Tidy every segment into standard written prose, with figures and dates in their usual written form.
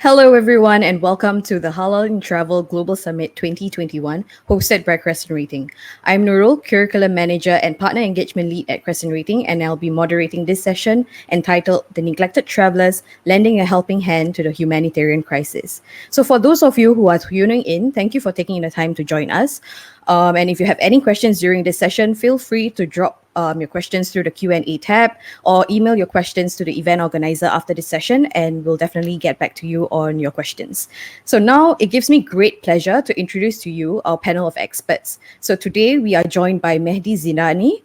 Hello, everyone, and welcome to the Halal in Travel Global Summit 2021, hosted by CrescentRating. I'm Nurul, Curriculum Manager and Partner Engagement Lead at CrescentRating, and I'll be moderating this session entitled The Neglected Travelers, Lending a Helping Hand to the Humanitarian Crisis. So for those of you who are tuning in, thank you for taking the time to join us. And if you have any questions during this session, feel free to drop your questions through the Q&A tab or email your questions to the event organizer after this session, and we'll definitely get back to you on your questions. So now it gives me great pleasure to introduce to you our panel of experts. So today we are joined by Mehdi Zidani,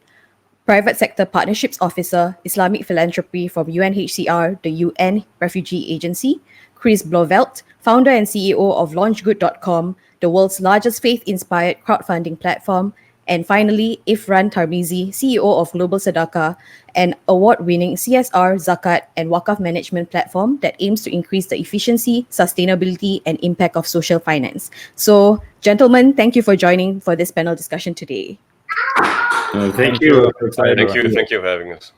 Private Sector Partnerships Officer, Islamic Philanthropy from UNHCR, the UN Refugee Agency, Chris Blauvelt, Founder and CEO of LaunchGood.com, the world's largest faith-inspired crowdfunding platform, and finally, Ifran Tarmizi, CEO of GlobalSadaqah, an award-winning CSR, Zakat, and Wakaf management platform that aims to increase the efficiency, sustainability, and impact of social finance. So, gentlemen, thank you for joining for this panel discussion today. Thank you. Thank you for having us.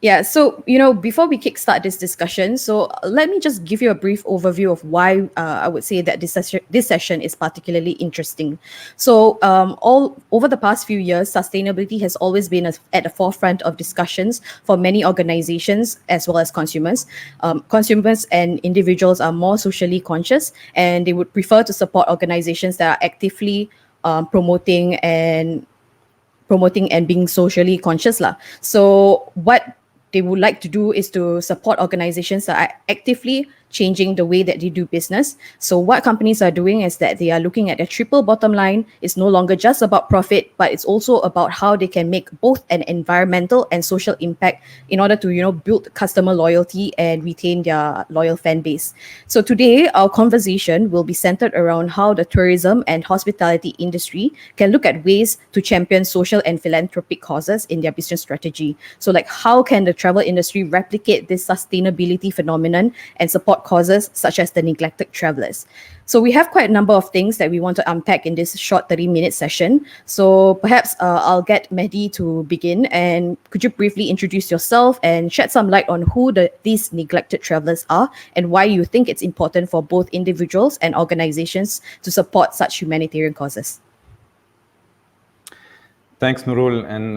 Yeah, so, before we kickstart this discussion, so let me just give you a brief overview of why I would say that this session is particularly interesting. So, all over the past few years, sustainability has always been at the forefront of discussions for many organizations as well as consumers. Consumers and individuals are more socially conscious, and they would prefer to support organizations that are actively promoting and being socially conscious lah. So what they would like to do is to support organizations that are actively changing the way that they do business. So what companies are doing is that they are looking at a triple bottom line. It's no longer just about profit, but it's also about how they can make both an environmental and social impact in order to, build customer loyalty and retain their loyal fan base. So today, our conversation will be centered around how the tourism and hospitality industry can look at ways to champion social and philanthropic causes in their business strategy. So like, how can the travel industry replicate this sustainability phenomenon and support causes such as the neglected travelers? So we have quite a number of things that we want to unpack in this short 30-minute session. So perhaps I'll get Mehdi to begin, and could you briefly introduce yourself and shed some light on who these neglected travelers are and why you think it's important for both individuals and organizations to support such humanitarian causes? Thanks, Nurul, and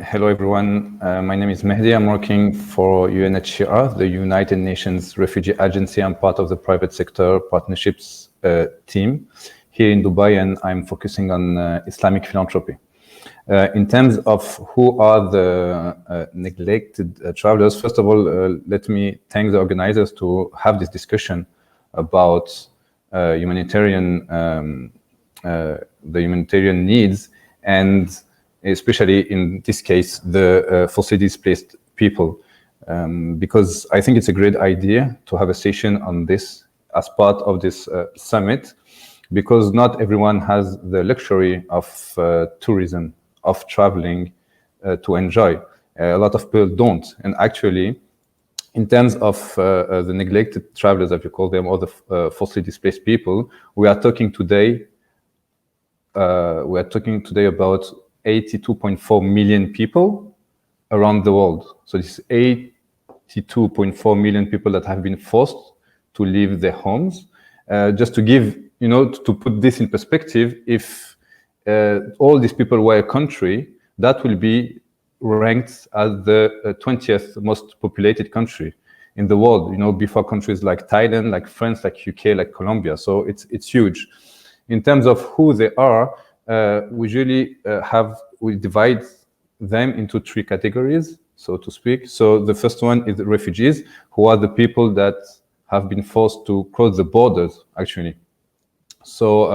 hello, everyone. My name is Mehdi. I'm working for UNHCR, the United Nations Refugee Agency. I'm part of the private sector partnerships team here in Dubai, and I'm focusing on Islamic philanthropy. In terms of who are the neglected travelers, first of all, let me thank the organizers to have this discussion about the humanitarian needs, and especially in this case, the forcibly displaced people, because I think it's a great idea to have a session on this as part of this summit, because not everyone has the luxury of tourism, of traveling to enjoy. A lot of people don't. And actually, in terms of the neglected travelers, as you call them, or the forcibly displaced people, we are talking today about 82.4 million people around the world. So this is 82.4 million people that have been forced to leave their homes. Just to give, to put this in perspective, if all these people were a country, that will be ranked as the 20th most populated country in the world, before countries like Thailand, like France, like UK, like Colombia. So it's huge. In terms of who they are, we usually we divide them into three categories, so to speak. So the first one is the refugees, who are the people that have been forced to cross the borders, actually. So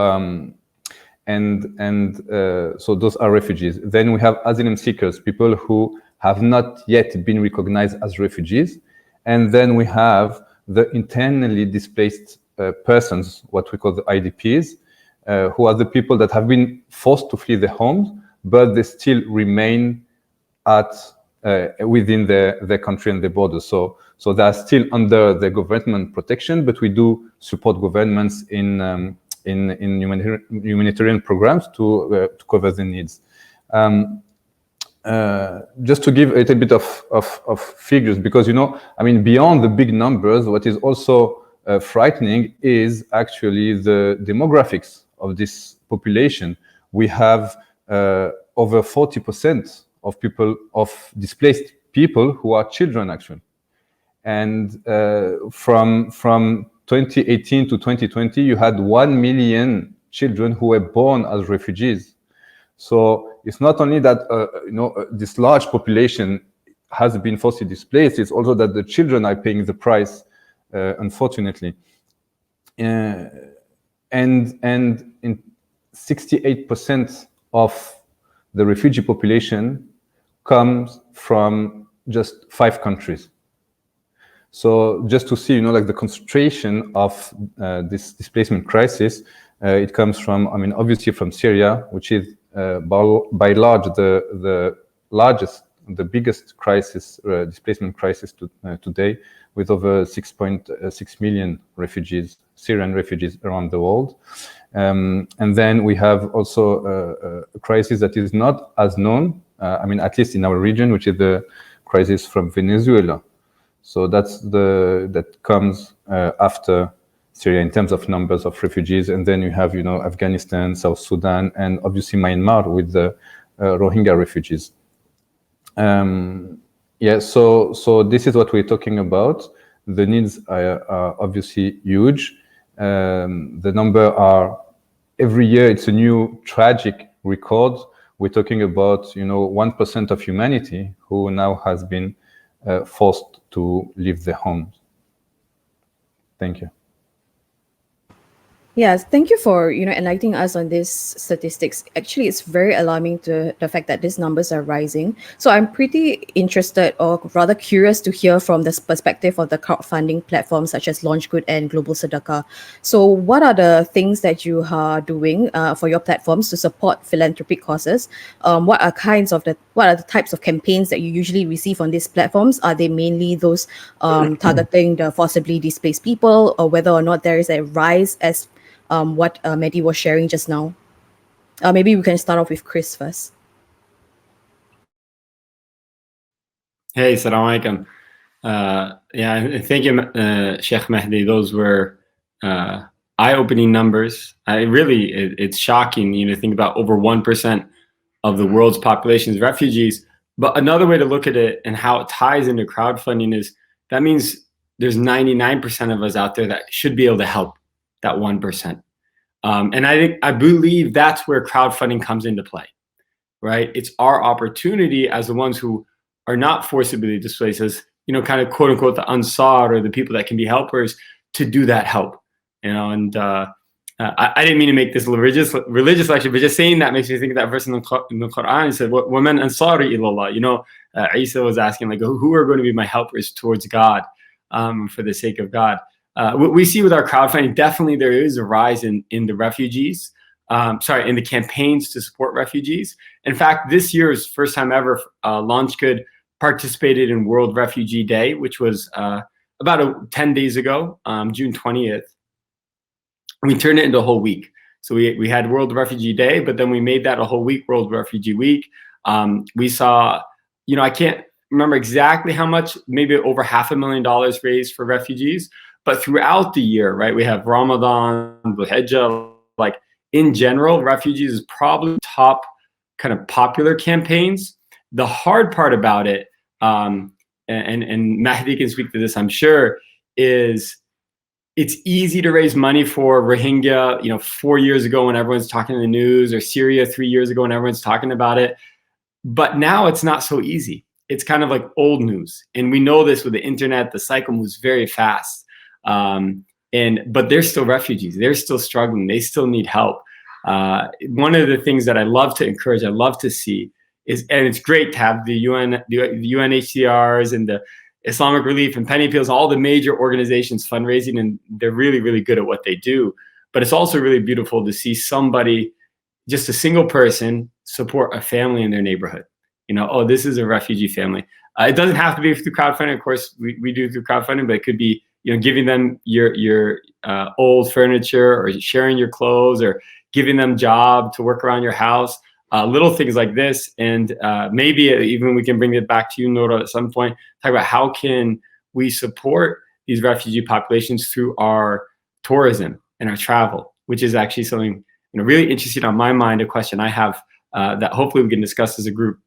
so those are refugees. Then we have asylum seekers, people who have not yet been recognized as refugees. And then we have the internally displaced persons, what we call the IDPs, who are the people that have been forced to flee their homes, but they still remain within their country and their borders. So they are still under the government protection, but we do support governments in humanitarian programs to cover the needs. Just to give a little bit of figures, because beyond the big numbers, what is also frightening is actually the demographics of this population. We have over 40% of people, of displaced people, who are children actually. And from 2018 to 2020, you had 1 million children who were born as refugees. So it's not only that this large population has been forcibly displaced, it's also that the children are paying the price, unfortunately. And in 68% of the refugee population comes from just 5 countries. So just to see, like the concentration of this displacement crisis, it comes from, obviously from Syria, which is by large the largest, the biggest crisis, displacement crisis today, with over 6.6 million refugees, Syrian refugees around the world. And then we have also a crisis that is not as known, at least in our region, which is the crisis from Venezuela. So that comes after Syria in terms of numbers of refugees, and then you have Afghanistan, South Sudan, and obviously Myanmar with the Rohingya refugees. So this is what we're talking about. The needs are obviously huge. The number are, every year it's a new tragic record. We're talking about 1% of humanity who now has been forced to leave their homes. Thank you. Yes, thank you for enlightening us on these statistics. Actually, it's very alarming to the fact that these numbers are rising. So I'm pretty interested, or rather curious, to hear from the perspective of the crowdfunding platforms such as LaunchGood and Global Sadaqah. So what are the things that you are doing for your platforms to support philanthropic causes? What are the types of campaigns that you usually receive on these platforms? Are they mainly those targeting the forcibly displaced people, or whether or not there is a rise as what Mehdi was sharing just now? Maybe we can start off with Chris first. Hey, Assalamu alaikum. Thank you, Sheikh Mehdi. Those were eye-opening numbers. It's shocking, to think about over 1% of the world's population is refugees. But another way to look at it and how it ties into crowdfunding is that means there's 99% of us out there that should be able to help that 1%. And I believe that's where crowdfunding comes into play, right? It's our opportunity as the ones who are not forcibly displaced, as kind of quote unquote the Ansar, or the people that can be helpers, to do that help. And I didn't mean to make this religious lecture, but just saying that makes me think of that verse in the Quran. He said, "Waman ansari ilallah." Isa was asking, like, who are going to be my helpers towards God, for the sake of God. What we see with our crowdfunding, definitely there is a rise in the refugees, in the campaigns to support refugees. In fact, this year's first time ever, LaunchGood participated in World Refugee Day, which was about 10 days ago, June 20th. We turned it into a whole week. So we had World Refugee Day, but then we made that a whole week, World Refugee Week. We saw, I can't remember exactly how much, maybe over $500,000 raised for refugees. But throughout the year, right, we have Ramadan, the Hajj, like in general, refugees is probably top kind of popular campaigns. The hard part about it, and Mehdi can speak to this, I'm sure, is it's easy to raise money for Rohingya, 4 years ago when everyone's talking in the news, or Syria 3 years ago when everyone's talking about it. But now it's not so easy. It's kind of like old news. And we know this with the internet, the cycle moves very fast. But they're still refugees. They're still struggling. They still need help. One of the things that I love to encourage, I love to see is, and it's great to have the UNHCRs and the Islamic Relief and Penny Appeals, all the major organizations fundraising, and they're really, really good at what they do. But it's also really beautiful to see somebody, just a single person, support a family in their neighborhood. This is a refugee family. It doesn't have to be through crowdfunding. Of course, we do through crowdfunding, but it could be, giving them your old furniture, or sharing your clothes, or giving them job to work around your house. Little things like this. And maybe even we can bring it back to you, Nurul, at some point, talk about how can we support these refugee populations through our tourism and our travel, which is actually something really interesting on my mind, a question I have that hopefully we can discuss as a group.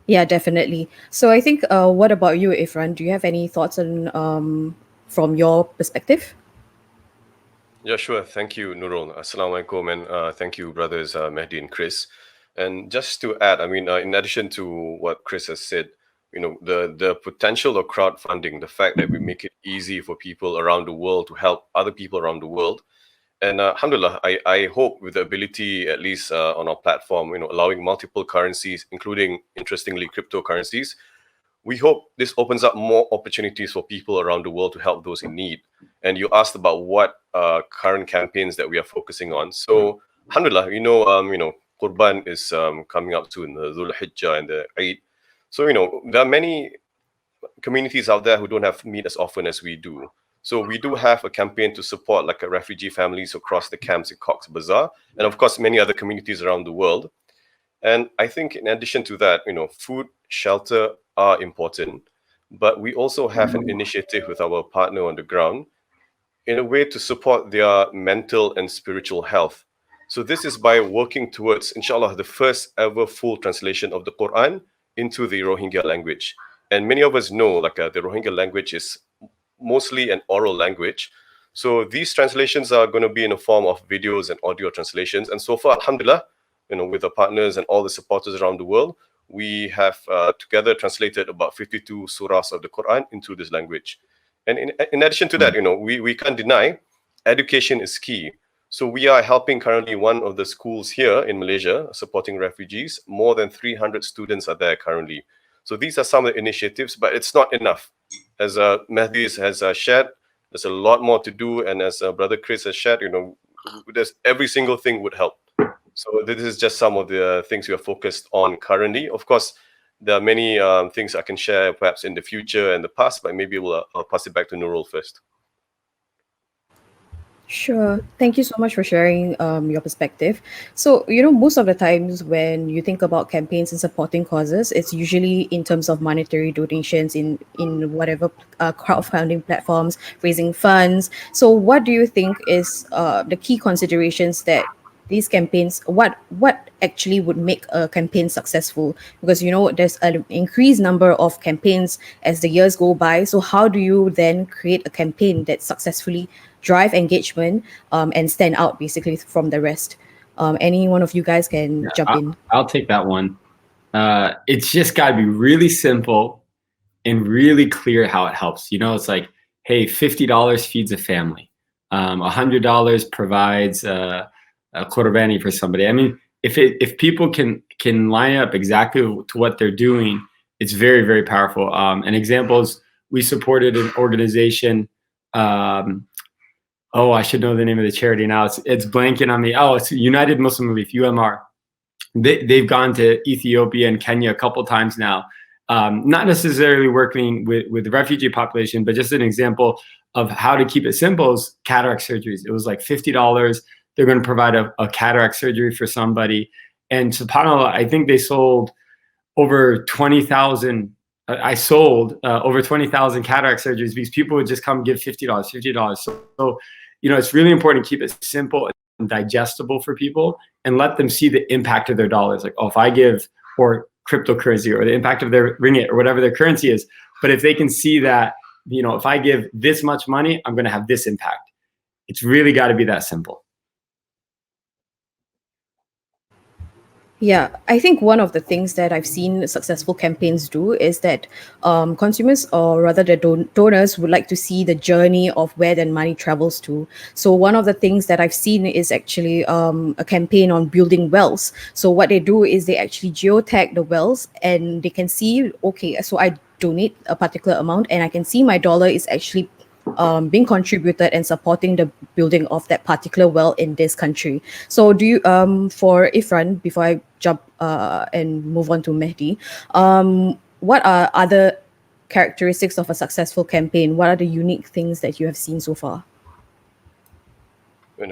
Yeah, definitely. So I think, what about you, Ifran? Do you have any thoughts on from your perspective? Yeah, sure. Thank you, Nurul. Assalamu alaikum, and thank you, brothers Mehdi and Chris. And just to add, I mean, in addition to what Chris has said, the potential of crowdfunding, the fact that we make it easy for people around the world to help other people around the world. And alhamdulillah, I hope with the ability, at least on our platform, allowing multiple currencies, including, interestingly, cryptocurrencies, we hope this opens up more opportunities for people around the world to help those in need. And you asked about what current campaigns that we are focusing on. So, alhamdulillah, Qurban is coming up soon, the Dhul Hijjah and the Eid. So, there are many communities out there who don't have meat as often as we do. So we do have a campaign to support like refugee families across the camps in Cox's Bazar, and of course many other communities around the world. And I think in addition to that, food, shelter are important, but we also have an initiative with our partner on the ground in a way to support their mental and spiritual health. So this is by working towards, inshallah, the first ever full translation of the Quran into the Rohingya language. And many of us know like the Rohingya language is mostly an oral language. So these translations are going to be in a form of videos and audio translations. And so far, alhamdulillah, with our partners and all the supporters around the world, we have together translated about 52 surahs of the Quran into this language. And in addition to that, we can't deny education is key. So we are helping currently one of the schools here in Malaysia, supporting refugees. More than 300 students are there currently. So these are some of the initiatives, but it's not enough. As Mehdi has shared, there's a lot more to do. And as Brother Chris has shared, there's every single thing would help. So this is just some of the things we are focused on currently. Of course, there are many things I can share perhaps in the future and the past, but maybe I'll pass it back to Nurul first. Sure. Thank you so much for sharing your perspective. So, most of the times when you think about campaigns and supporting causes, it's usually in terms of monetary donations in whatever crowdfunding platforms, raising funds. So what do you think is the key considerations that these campaigns, what actually would make a campaign successful? Because there's an increased number of campaigns as the years go by. So how do you then create a campaign that successfully drive engagement and stand out basically from the rest? Any one of you guys can jump in. I'll take that one. It's just got to be really simple and really clear how it helps. It's like, hey, $50 feeds a family. $100 provides a qurbani for somebody. I mean, if people can line up exactly to what they're doing, it's very, very powerful. An example is we supported an organization. I should know the name of the charity now. It's blanking on me. It's United Muslim Relief, UMR. They've gone to Ethiopia and Kenya a couple times now. Not necessarily working with the refugee population, but just an example of how to keep it simple is cataract surgeries. It was like $50. They're going to provide a cataract surgery for somebody. And subhanAllah, I think they sold over 20,000. I sold over 20,000 cataract surgeries because people would just come give $50. So, it's really important to keep it simple and digestible for people and let them see the impact of their dollars. Like, if I give, or cryptocurrency, or the impact of their ringgit, or whatever their currency is. But if they can see that, if I give this much money, I'm going to have this impact. It's really got to be that simple. Yeah, I think one of the things that I've seen successful campaigns do is that consumers, or rather the donors, would like to see the journey of where their money travels to. So one of the things that I've seen is actually a campaign on building wells. So what they do is they actually geotag the wells, and they can see, okay, so I donate a particular amount, and I can see my dollar is actually being contributed and supporting the building of that particular well in this country. So do you, for Ifran, before I jump and move on to Mehdi, what are other characteristics of a successful campaign? What are the unique things that you have seen so far?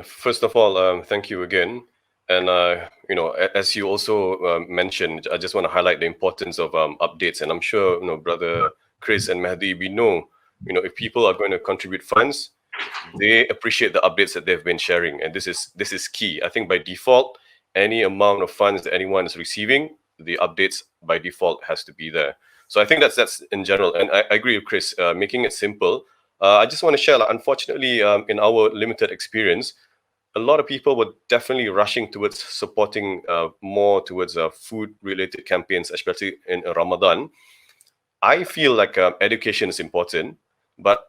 First of all, thank you again. And as you also mentioned, I just want to highlight the importance of updates. And I'm sure brother Chris and Mehdi, we know if people are going to contribute funds, they appreciate the updates that they've been sharing, and this is key. I think by default, any amount of funds that anyone is receiving, the updates by default has to be there. So I think that's in general, and I agree with Chris. Making it simple. I just want to share. Unfortunately, in our limited experience, a lot of people were definitely rushing towards supporting more towards food-related campaigns, especially in Ramadan. I feel like education is important, but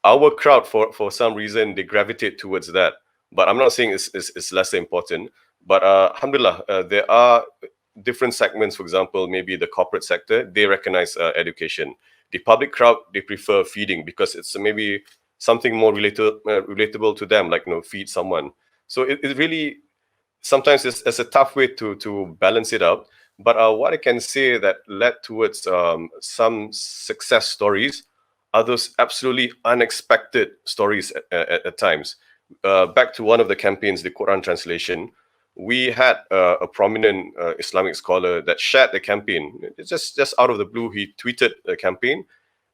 our crowd, for some reason, they gravitate towards that. But I'm not saying it's less important. But alhamdulillah, there are different segments. For example, maybe the corporate sector, they recognize education. The public crowd, they prefer feeding because it's maybe something more relatable to them, like feed someone. So it really sometimes it's a tough way to balance it out. But what I can say that led towards some success stories, others absolutely unexpected stories at times. Back to one of the campaigns, the Quran translation, we had a prominent Islamic scholar that shared the campaign. It's just out of the blue, he tweeted the campaign,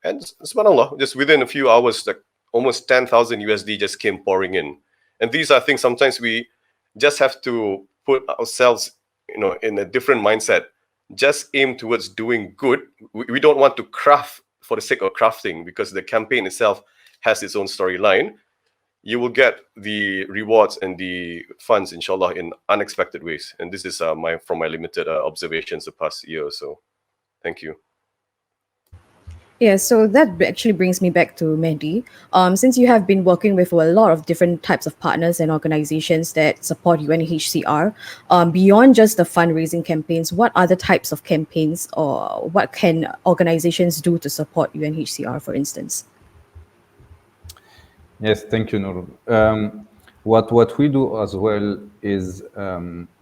and subhanallah, just within a few hours, like almost 10,000 USD just came pouring in. And these are things sometimes we just have to put ourselves, in a different mindset. Just aim towards doing good. We don't want to craft for the sake of crafting, because the campaign itself has its own storyline. You will get the rewards and the funds, inshallah, in unexpected ways. And this is from my limited observations the past year or so. Thank you. Yeah, so that actually brings me back to Mehdi. Since you have been working with a lot of different types of partners and organizations that support UNHCR, beyond just the fundraising campaigns, what other types of campaigns or what can organizations do to support UNHCR, for instance? Yes, thank you, Nurul. What we do as well is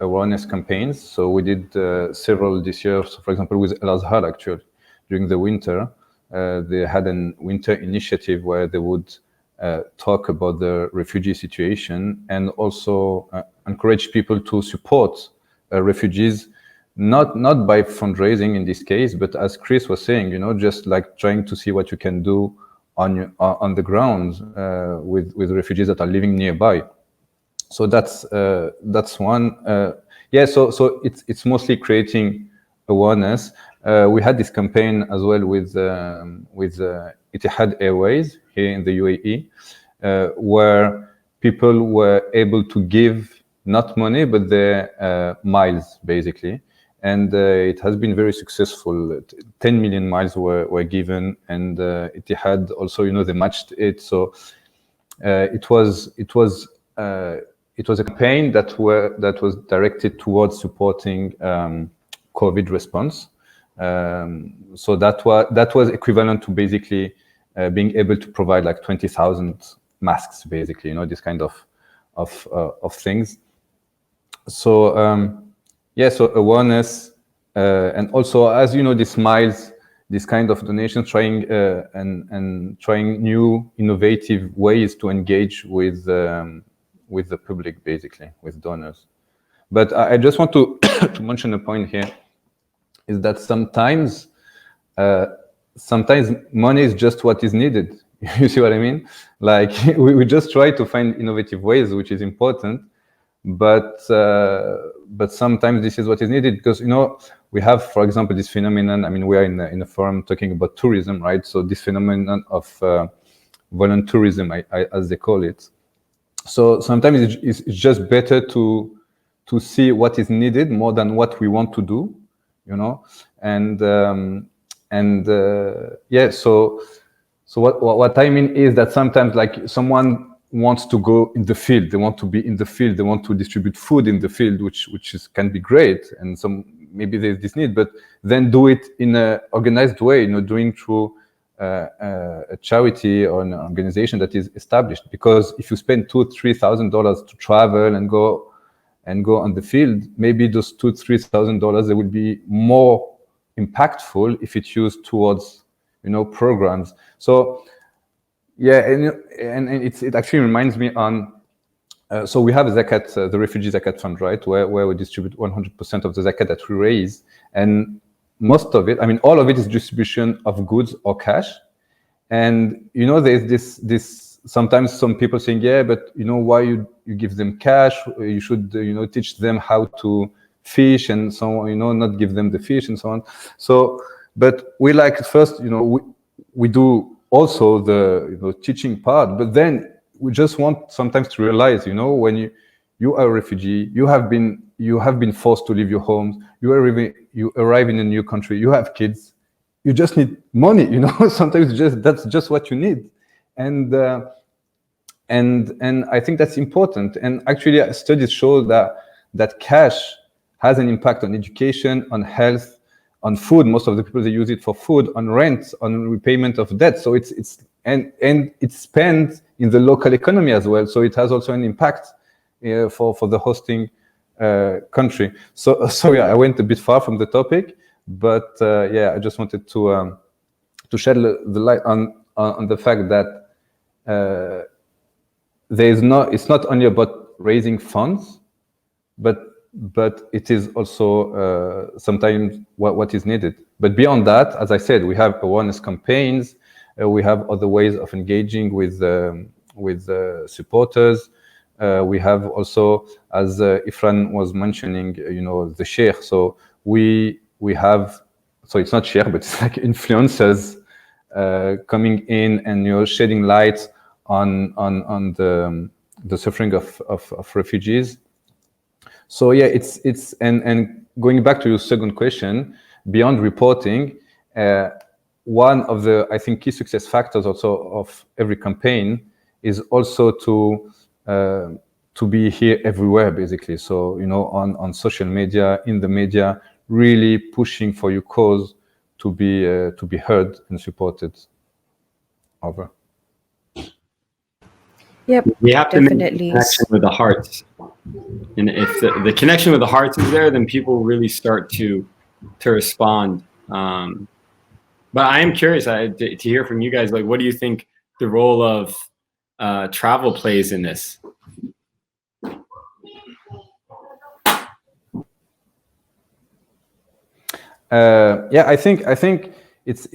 awareness campaigns. So we did several this year. So for example, with Azhar, actually, during the winter, they had a winter initiative where they would talk about the refugee situation and also encourage people to support refugees, not by fundraising in this case, but as Chris was saying, just like trying to see what you can do on the ground with refugees that are living nearby. So that's one. So it's mostly creating awareness. We had this campaign as well with Etihad Airways here in the UAE, where people were able to give not money but their miles, basically. And it has been very successful. 10 million miles were given, and Etihad also, they matched it. So it was a campaign that was directed towards supporting COVID response. So that was equivalent to basically being able to provide like 20,000 masks, basically, this kind of things. So so awareness, and also, as you know, the smiles, this kind of donations, trying and trying new innovative ways to engage with the public, basically, with donors. But I just want to to mention a point here, is that sometimes money is just what is needed. You see what I mean? Like we just try to find innovative ways, which is important. But sometimes this is what is needed, because we have, for example, this phenomenon. I mean, we are in a forum talking about tourism, right? So this phenomenon of voluntourism, as they call it. So sometimes it's just better to see what is needed more than what we want to do, So what I mean is that sometimes, like, someone wants to go in the field, they want to be in the field, they want to distribute food in the field, which can be great, and maybe there's this need, but then do it in an organized way, doing through a charity or an organization that is established. Because if you spend $2,000-3,000 to travel and go on the field, maybe those $2,000-3,000 they will be more impactful if it's used towards programs. So yeah, and it actually reminds me on So we have zakat, the refugee zakat fund, right, where we distribute 100% of the zakat that we raise, and most of it, I mean, all of it is distribution of goods or cash. And there's this sometimes some people saying, yeah, but why you give them cash? You should teach them how to fish and so on, not give them the fish and so on. So, but we like first, we do also the teaching part, but then we just want sometimes to realize, when you are a refugee, you have been forced to leave your homes, you arrive in a new country, you have kids, you just need money, sometimes that's just what you need. And I think that's important. And actually studies show that cash has an impact on education, on health, on food. Most of the people, they use it for food, on rent, on repayment of debt. So it's spent in the local economy as well. So it has also an impact for the hosting country. So yeah, I went a bit far from the topic, but yeah, I just wanted to shed the light on the fact that it's not only about raising funds, but it is also sometimes what is needed. But beyond that, as I said, we have awareness campaigns. We have other ways of engaging with supporters. We have also, as Ifran was mentioning, the sheikh. So we have, so it's not sheikh, but it's like influencers coming in and shedding light on the suffering of refugees. So yeah, it's and going back to your second question, beyond reporting. One of the, I think, key success factors also of every campaign is also to be here everywhere, basically. So, on social media, in the media, really pushing for your cause to be heard and supported. Over. Yep, We have to definitely. make the connection with the hearts. And if the connection with the hearts is there, then people really start to respond. But I am curious to hear from you guys, like, what do you think the role of travel plays in this? Yeah, I think it's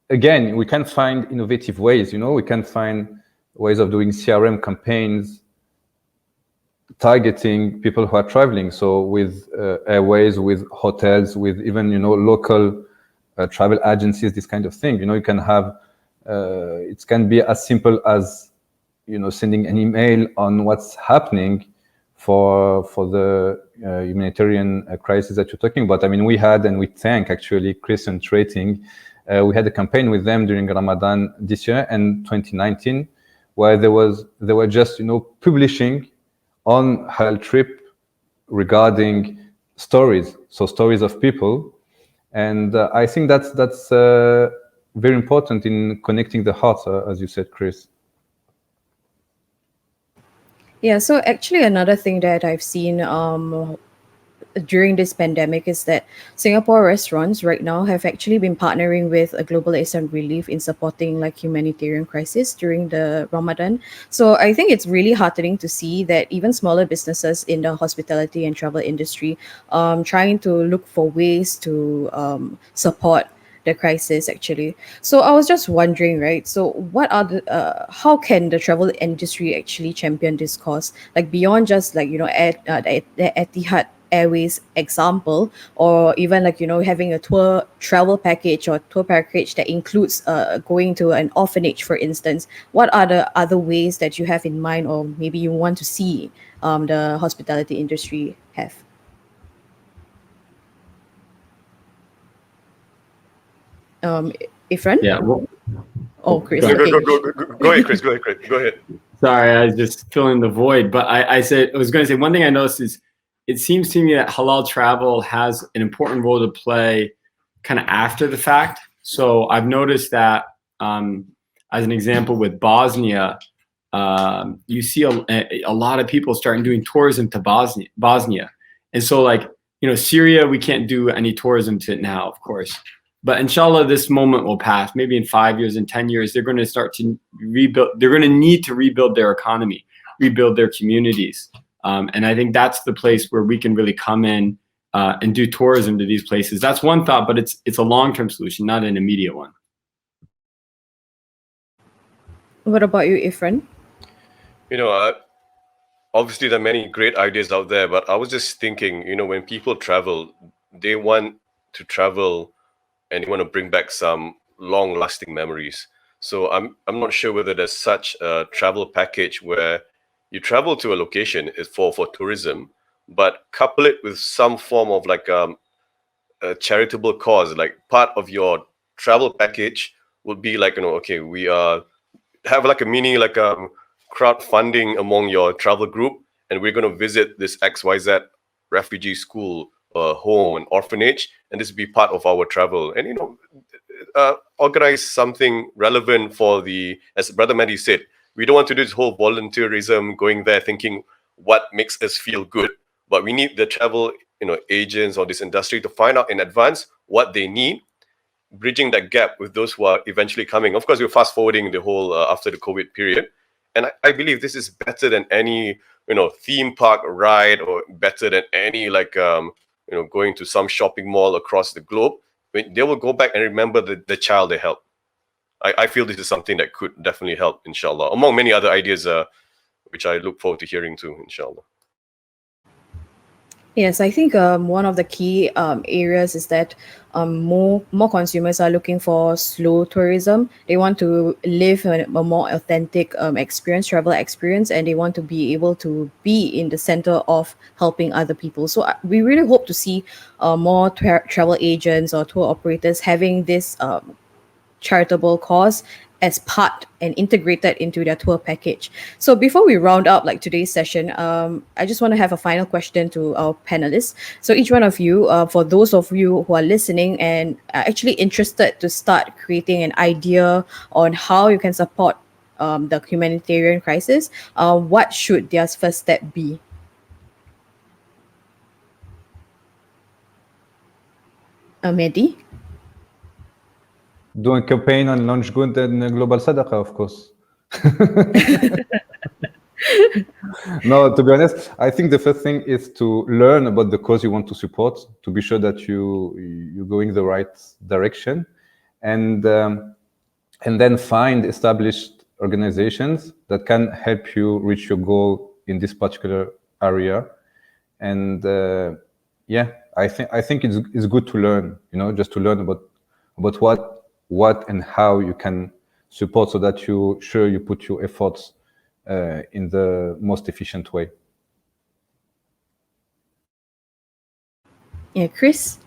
again, we can find innovative ways. We can find ways of doing CRM campaigns targeting people who are traveling. So with airways, with hotels, with even local travel agencies, this kind of thing. You can have it can be as simple as sending an email on what's happening for the humanitarian crisis that you're talking about. I mean, we had, and we thank actually CrescentRating. We had a campaign with them during Ramadan this year and 2019, where they were just publishing on Halal trip regarding stories, so stories of people. And I think that's very important in connecting the hearts, as you said, Chris. Yeah, so actually another thing that I've seen during this pandemic is that Singapore restaurants right now have actually been partnering with a Global Islam Relief in supporting like humanitarian crisis during the Ramadan. So I think it's really heartening to see that even smaller businesses in the hospitality and travel industry trying to look for ways to support the crisis actually. So I was just wondering, right? So what are the how can the travel industry actually champion this cause, like beyond just like the Etihad Airways example, or even like having a travel package or tour package that includes going to an orphanage, for instance? What are the other ways that you have in mind, or maybe you want to see the hospitality industry have? Ifran? Yeah. Well, Chris. Go Okay. ahead, Chris. Go ahead. Sorry, I was just filling the void. But I was going to say, one thing I noticed is it seems to me that halal travel has an important role to play kind of after the fact. So I've noticed that, as an example, with Bosnia, you see a lot of people starting doing tourism to Bosnia. And so like, Syria, we can't do any tourism to it now, of course. But inshallah, this moment will pass. Maybe in 5 years, in 10 years, they're going to start to rebuild. They're going to need to rebuild their economy. rebuild their communities. And I think that's the place where we can really come in and do tourism to these places. That's one thought, but it's a long-term solution, not an immediate one. What about you, Ifran? Obviously there are many great ideas out there, but I was just thinking, when people travel, they want to travel and they want to bring back some long-lasting memories. So I'm not sure whether there's such a travel package where you travel to a location for tourism, but couple it with some form of like a charitable cause. Like part of your travel package would be like, okay, we have like a mini crowdfunding among your travel group, and we're going to visit this XYZ refugee school, home, and orphanage, and this will be part of our travel. And organize something relevant for as Brother Mehdi said, we don't want to do this whole volunteerism, going there thinking what makes us feel good, but we need the travel agents or this industry to find out in advance what they need, bridging that gap with those who are eventually coming. Of course, we're fast forwarding the whole after the COVID period, and I believe this is better than any theme park ride, or better than any going to some shopping mall across the globe. They will go back and remember the child they helped. I feel this is something that could definitely help, inshallah, among many other ideas which I look forward to hearing too, inshallah. Yes, I think one of the key areas is that more consumers are looking for slow tourism. They want to live a more authentic travel experience, and they want to be able to be in the center of helping other people. So we really hope to see more travel agents or tour operators having this charitable cause as part and integrated into their tour package. So before we round up today's session, I just want to have a final question to our panelists. So each one of you, for those of you who are listening and are actually interested to start creating an idea on how you can support the humanitarian crisis, what should their first step be? Mehdi? Do a campaign on LaunchGood and Global Sadaqah, of course. No, to be honest, I think the first thing is to learn about the cause you want to support, to be sure that you're going the right direction, and then find established organizations that can help you reach your goal in this particular area. And I think it's good to learn, just to learn about what and how you can support, so that you put your efforts in the most efficient way. Yeah, Chris?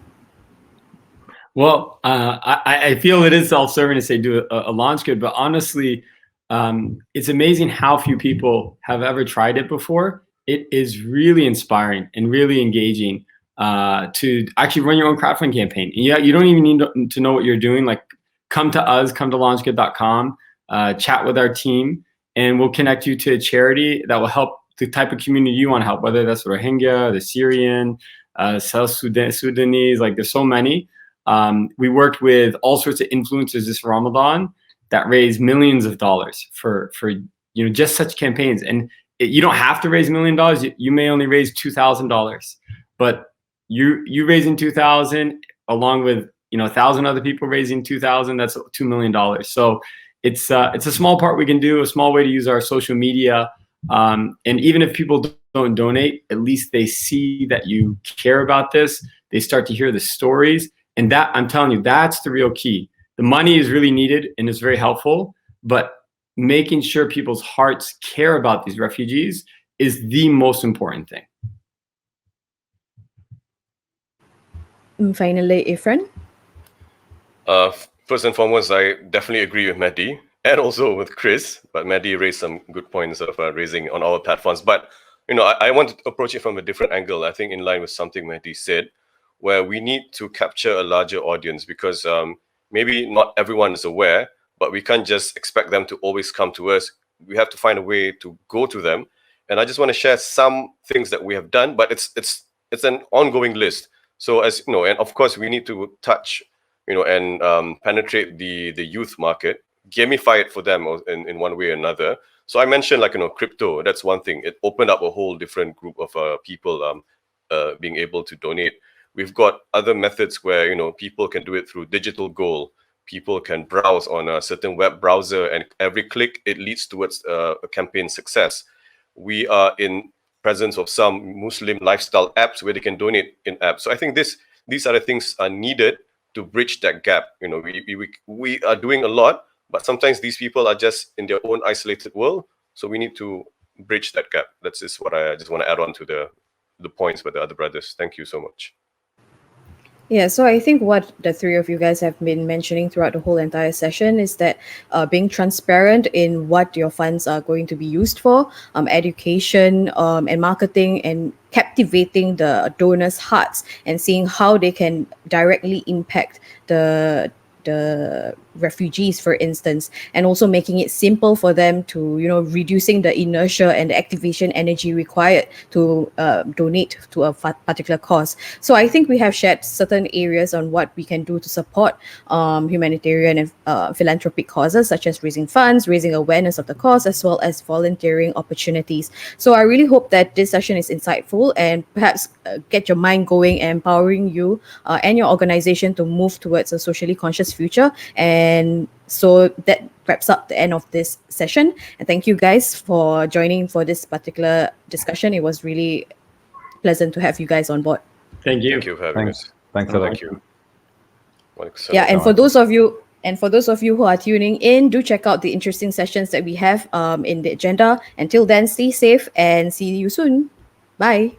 Well, I feel it is self-serving to say do a LaunchGood, but honestly, it's amazing how few people have ever tried it before. It is really inspiring and really engaging to actually run your own crowdfunding campaign. Yeah, you don't even need to know what you're doing. Like, come to us, come to launchgood.com, chat with our team, and we'll connect you to a charity that will help the type of community you want to help, whether that's Rohingya, the Syrian, South Sudanese, there's so many. We worked with all sorts of influencers this Ramadan that raised millions of dollars for just such campaigns. And you don't have to raise $1 million. You may only raise $2,000, but you raising $2,000 along with 1,000 other people raising $2,000, that's $2 million. So it's a small part we can do, a small way to use our social media. And even if people don't donate, at least they see that you care about this. They start to hear the stories. And that, I'm telling you, that's the real key. The money is really needed and is very helpful, but making sure people's hearts care about these refugees is the most important thing. And finally, Ifran? First and foremost, I definitely agree with Mehdi and also with Chris, but Mehdi raised some good points of raising on our platforms. But, I want to approach it from a different angle. I think in line with something Mehdi said, where we need to capture a larger audience, because maybe not everyone is aware, but we can't just expect them to always come to us. We have to find a way to go to them. And I just want to share some things that we have done, but it's an ongoing list. So as you know, and of course we need to touch, and penetrate the youth market, gamify it for them in one way or another. So I mentioned, like, crypto. That's one thing. It opened up a whole different group of people being able to donate. We've got other methods where people can do it through digital gold. People can browse on a certain web browser, and every click it leads towards a campaign success. We are in presence of some Muslim lifestyle apps where they can donate in apps. So I think these are the things are needed to bridge that gap. We are doing a lot, but sometimes these people are just in their own isolated world. So we need to bridge that gap. That's just what I just want to add on to the points by the other brothers. Thank you so much. Yeah, so I think what the three of you guys have been mentioning throughout the whole entire session is that being transparent in what your funds are going to be used for, education and marketing, and captivating the donors' hearts and seeing how they can directly impact the refugees, for instance, and also making it simple for them to, reducing the inertia and the activation energy required to donate to a particular cause. So I think we have shared certain areas on what we can do to support humanitarian and philanthropic causes, such as raising funds, raising awareness of the cause, as well as volunteering opportunities. So I really hope that this session is insightful and perhaps get your mind going and empowering you and your organization to move towards a socially conscious future. And so that wraps up the end of this session. And thank you guys for joining for this particular discussion. It was really pleasant to have you guys on board. Thank you. Thank you for having us. Thanks a lot. Thank you. Yeah, and for those of you who are tuning in, do check out the interesting sessions that we have in the agenda. Until then, stay safe and see you soon. Bye.